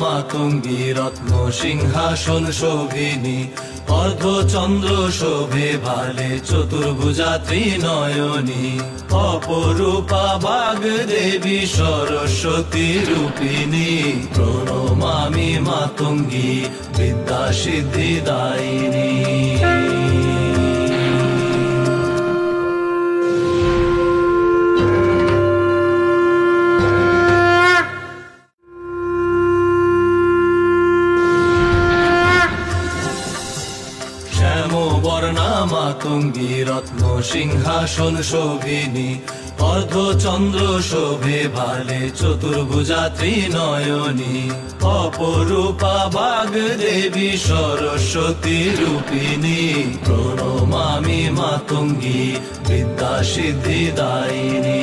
মাতঙ্গী রত্ন সিংহাসন শোভিনী অর্ধচন্দ্র শোভে ভালে চতুর্ভুজা ত্রিনয়নী অপরূপা বাগদেবী সরস্বতী রূপিণী প্রণমামি মাতঙ্গী বিদ্যা সিদ্ধিদায়িনী। বর্ণা মাতঙ্গী রত্ন সিংহাসন শোভিনী অর্ধচন্দ্র শোভে ভালে চতুর্ভুজা ত্রিনয়নী অপরূপা বাগদেবী সরস্বতী রূপিণী প্রণমামি মাতঙ্গী বিদ্যা সিদ্ধিদায়িনী।